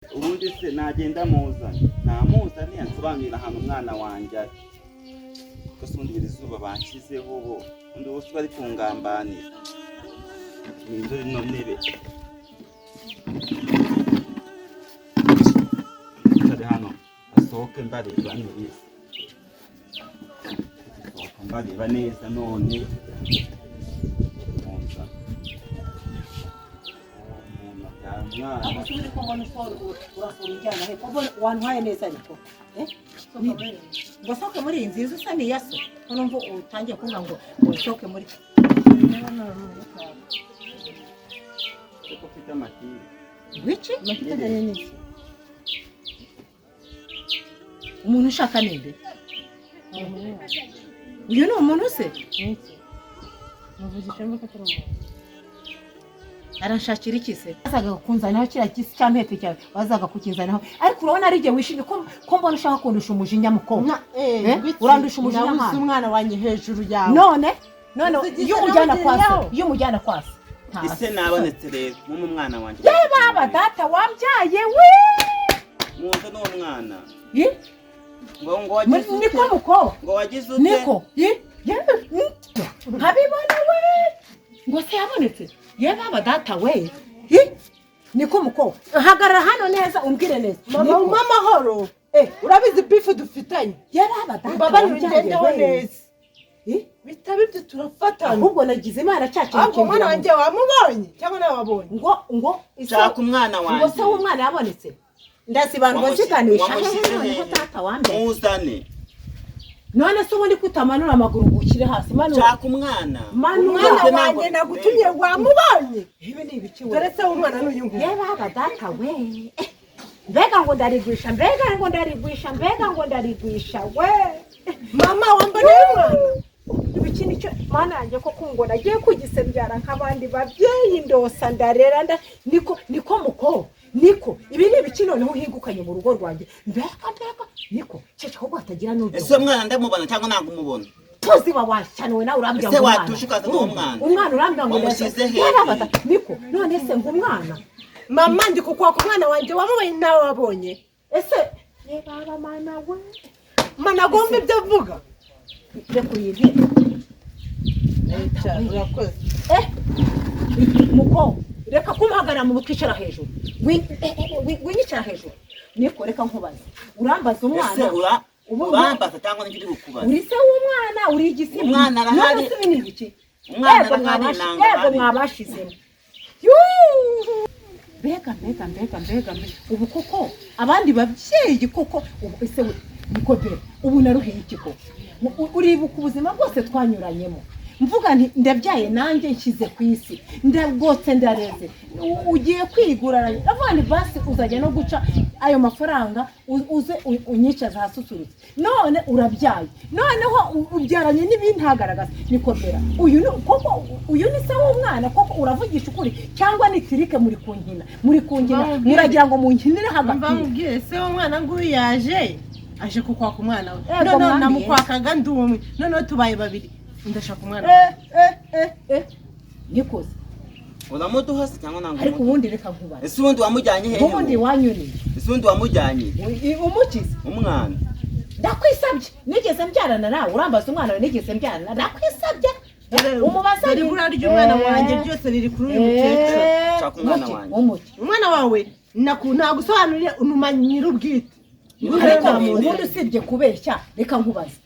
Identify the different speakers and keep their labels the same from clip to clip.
Speaker 1: ubundi se nagenda muzana namuzane yansobanurira ahantu umwana wanjye ari ko sundi biri zuba banshyizeho bo undi wose bari kungambanira n'indori no ntebe tari hano asohoke mbareba neza mbareba neza none
Speaker 2: Usubire ko mbona urasura ujyana he ko wantwaye neza ariko ngo soke muri iyi nziza usa n'iyaso ko numva utangiye kumva ngo soke muri
Speaker 1: ko ufite amatiri
Speaker 2: wiki mafite danye niki umuntu ushaka ninde uyu ni umuntu se
Speaker 3: muvugisha ngo katari umuntu
Speaker 2: arashakira iki se azaga kunzanaho kira kisi cyampete cyawe wazaga kukinzanaho ariko urabona ari je wishimye ko mbona ushaka kundusha umujinya mukobwa urandusha umujinya
Speaker 3: nabuze umwana wanye hejuru yawe
Speaker 2: none iyo umujyana kwase
Speaker 1: ise nabonetse rero mu mwana wanjye
Speaker 2: ye baba data wambyaye we
Speaker 1: muze no mwana ngo
Speaker 2: wagize niko muko
Speaker 1: ngo wagize ute
Speaker 2: niko habibona we ngo se yabonetse ye baba data we niko muko hagarara hano neza umbwire neza
Speaker 3: mama horo urabizi bifu dufitanye
Speaker 2: ye baba data
Speaker 3: baba ngendeho neza bitabi byo turafatana
Speaker 2: ahubwo nagize imana cyacu
Speaker 3: ahubwo mwana wanjye wamubonye cyangwa nawe wabonye
Speaker 2: ngo
Speaker 1: shaka umwana wanjye
Speaker 2: ngo se umwana yabonetse ndasibanwa nsiganisha hehe tata wambe
Speaker 1: muzane
Speaker 2: none se ubundi kutamanura amaguru gukire hasi manura
Speaker 1: shaka umwana
Speaker 3: wanjye nagutumye wamubonye ibi ni ibiki we dore se umwana n'uyungu
Speaker 2: ye baba data we mbega ngo ndarigwisha we
Speaker 3: mama wamboneye umwana
Speaker 2: ibiki nicyo mana yanjye ko kungona agiye kugisembyara nk'abandi babyeyi ndosa ndarera niko muko niko ibi ni ibiki noneho uhingukanye mu rugo rwanjye mbega niko cece ko hatagira n'ubwo
Speaker 1: ese mwana ndamubona cyangwa ntabwo umubona
Speaker 2: tuzi wacyanowe nawe urambya
Speaker 1: ngo watushukaza
Speaker 2: umwana urambya ngo
Speaker 1: wamusize he
Speaker 2: niko none se ngo umwana
Speaker 3: mama ndi kukwaka umwana wanjye wamubonye nawe wabonye
Speaker 2: ese ye baba mana we
Speaker 3: mana gombe ibyo avuga
Speaker 2: rekuriye
Speaker 3: urakoze
Speaker 2: muko reka kumuhagarara mu bukicara hejuru winyicara hejuru niko reka nkubaza urambaza umwana
Speaker 1: urambaza cyangwa n'ibyo ukubaza
Speaker 2: uri se w'umwana uri igisimba
Speaker 1: umwana arahari
Speaker 2: none se ni iki
Speaker 1: umwana arahari
Speaker 2: yego mwabashizemo mbega ubu koko abandi babyeyi koko ubu ese niko bere ubu naruhiye iki koko uribuka ubuzima bwose twanyuranyemo mvuga nti ndabyaye nanjye nshyize ku isi ndagotse ndareze ugiye kwigurana avana basi uzajya no guca ayo mafaranga uze unyicaza hasusurutse none urabyaye noneho ubyaranye n'ibintagaragaza niko bera uyu ni se w'umwana koko uravugisha ukuri cyangwa ni tirike muri kunkina muragira ngo munkinire hagati
Speaker 3: mbabwiye se w'umwana nguyu yaje aje kukwaka umwana we none namukwakaga ndumwe none tubaye babiri ndashaka umwana
Speaker 2: nikoze
Speaker 1: uramuduha se cyangwa ntabwo
Speaker 2: ariko ubundi reka nkubaze
Speaker 1: ese ubundi wamujyanye hehe
Speaker 2: ubundi wanyuriye
Speaker 1: ese ubundi wamujyanye
Speaker 2: umukize
Speaker 1: umwana
Speaker 2: ndakwisabye nigeze mbyarana nawe urambaza umwana we nigeze mbyarana ndakwisabye umubaza
Speaker 3: ni ibura ry'umwana wanjye byose riri kuri uyu mukecuru
Speaker 1: shaka umwana wanjye
Speaker 3: umwana wawe nagusobanurire unuma nyir'ubwite
Speaker 2: ubundi usibye kubeshya reka nkubaze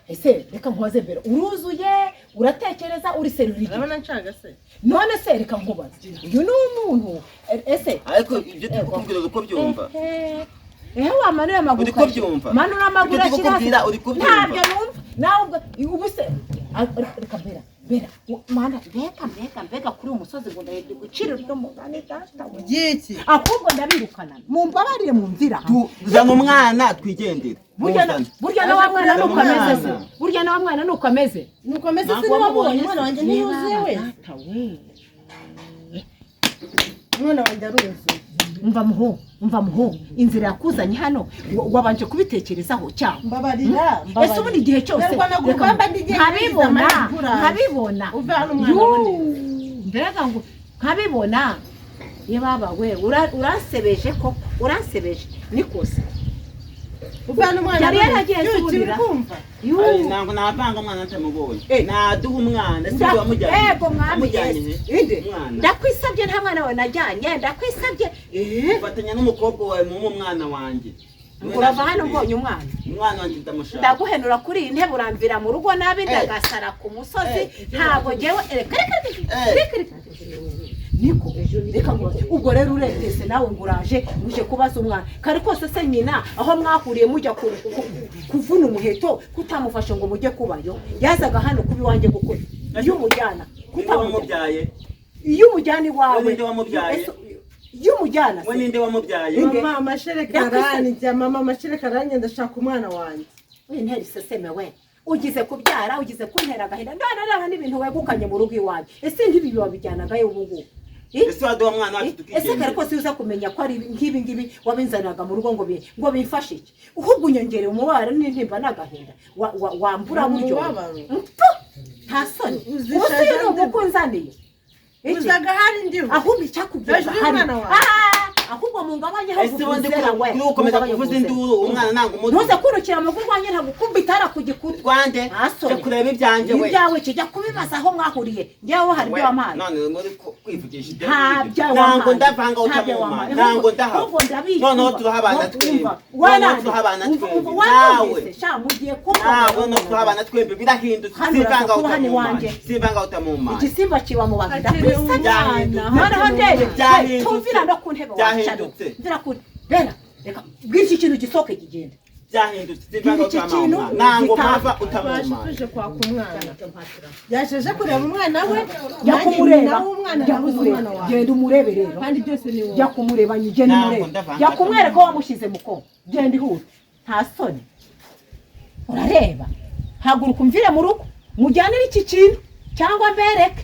Speaker 2: ese reka nkubaze mbere uruzuye uratekereza uri serurigi
Speaker 3: urabona ncaga se
Speaker 2: none se reka nkubaze uyu ni umuntu ese
Speaker 1: ariko ibyo tukubwira uko byumva
Speaker 2: wamanuye amaguru
Speaker 1: uko byumva
Speaker 2: manura amaguru
Speaker 1: akira uri kubyumva
Speaker 2: ntabyo numva nawe ubu se reka mbera mana mbega kuri umusozi ngo ndahejwe gucira ryo mugane data
Speaker 3: yiki
Speaker 2: ahubwo ndabirukana mumbabarire mu nzira
Speaker 1: tuzana umwana twigendera
Speaker 2: burya na wa mwana nuko ameze se burya na wa mwana nuko ameze
Speaker 3: se wabonye umwana wanjye ntiyuzuye we umwana wanjye aruzuye
Speaker 2: umva muho inzira yakuzanye hano wabanje kubitekerezaho cyangwa
Speaker 3: mbabarira
Speaker 2: ese ubundi igihe cyose nkabibona mbega ngo nkabibona ye baba we urasebeje koko urasebeje nikose
Speaker 3: uvana umwana
Speaker 2: yari yaragiye
Speaker 3: subira kumva
Speaker 1: ntabwo navanga umwana atamubonye naduha umwana si wamujyanye
Speaker 2: ego mwamujyanye inde ndakwisabye nta mwana wawe najyanye ndakwisabye
Speaker 1: ufatanya n'umukobwa wawe mu mwana wanjye
Speaker 2: urava hano mbonye
Speaker 1: umwana wanjye ndamushaka
Speaker 2: ndaguhenura kuri iyi ntebe uramvira mu rugo nabi ndagasara ku musozi ntabwo ngewe niko reka ngo ubwo rero uretese nawe nguraje uje kubaza umwana kare kose se nyina aho mwahuriye mujya kuvuna umuheto kutamufashe ngo mujye kubayo yazaga hano kubi wanjye gukora iyo umujyana
Speaker 1: kutamubyaye
Speaker 2: iyo umujyana iwawe
Speaker 1: ninde wamubyaye
Speaker 2: iyo umujyana
Speaker 1: we ninde wamubyaye
Speaker 3: mama amasherekarani jya mama amasherekarani ndashaka umwana wanjye
Speaker 2: interi seseme we ugize kubyara ugize kuntera agahinda ndana n'ibintu wegukanye mu rugo iwawe ese ntibi wabijyanagayo ubu ngubu
Speaker 1: ese waduha mwana wacu tukigenda
Speaker 2: ese kare kose uza kumenya ko ari ngibi wabinzanaga mu rugo ngo bifashe iki uhubwo unyongere umubare n'intimba n'agahinda wambura buryo nta soni uzi n'umukunzaniye
Speaker 3: uzaga hari ndiho
Speaker 2: ahubwo icyakubwira hari ahubwo mu ngabanye ho
Speaker 1: guvuzera we nukomeza kuvuza induru umwana nanga umuti
Speaker 2: ntuze kurukira mu rwanye ntabwo kumbitara ku gikuta
Speaker 1: rwande cyo kureba ibyanjye we
Speaker 2: ibyawe kijya kubibaza aho mwahuriye njyewe hari byo wamaye
Speaker 1: none muri kwivugisha ibyo
Speaker 2: ntabwo
Speaker 1: ndavanga utamuma ntabwo ndaha none turahabana twembi none turahabana twembi nawe
Speaker 2: sha mugiye kuba
Speaker 1: nawe none turahabana twembi birahindutse simbanga utamuma
Speaker 2: igisimba kiba mu bantu ndakwisanyana noneho ndebe tumvira no ku ntebe
Speaker 1: byahindutse
Speaker 2: ndirakuri bera reka bw'iki kintu gisoke kigenda
Speaker 1: byahindutse simbanga utamuma nango mpava utamuma
Speaker 3: tuje kwa kumwana yajeje kureba umwana we
Speaker 2: yakumureba genda umurebe rero
Speaker 3: kandi byose ni wowe
Speaker 2: yakumureba nyigenda umurebe yakumwereka ko wamushize muko genda ihura nta soni urareba haguruka umvire mu rugo mujyanire iki kintu cyangwa mbereke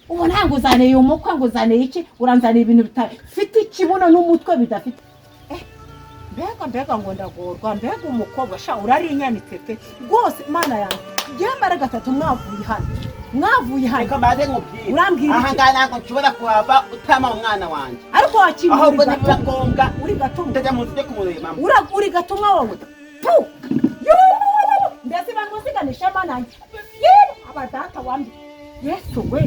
Speaker 2: ubu ntabwo uzaneye umukwe ngo uzaneye iki uranzaniye ibintu bitafite ikibuno n'umutwe bidafite mbega ngo ndagorwa mbega umukobwa sha urarinyanitse pe rwose imana yanjye byambara gatatu mwavuye hano
Speaker 1: reka mbaze nkubwire
Speaker 2: urambwira
Speaker 1: aha ngaha ntabwo nshobora kuhava utama umwana wanjye
Speaker 2: ariko wakimura
Speaker 1: ahubwo nibiba ngombwa
Speaker 2: uri gatumwa
Speaker 1: ndajya mu nzu ujye kumureba
Speaker 2: uri gatumwa wowe mbese bamusiganisha manange abadata wambi yesu we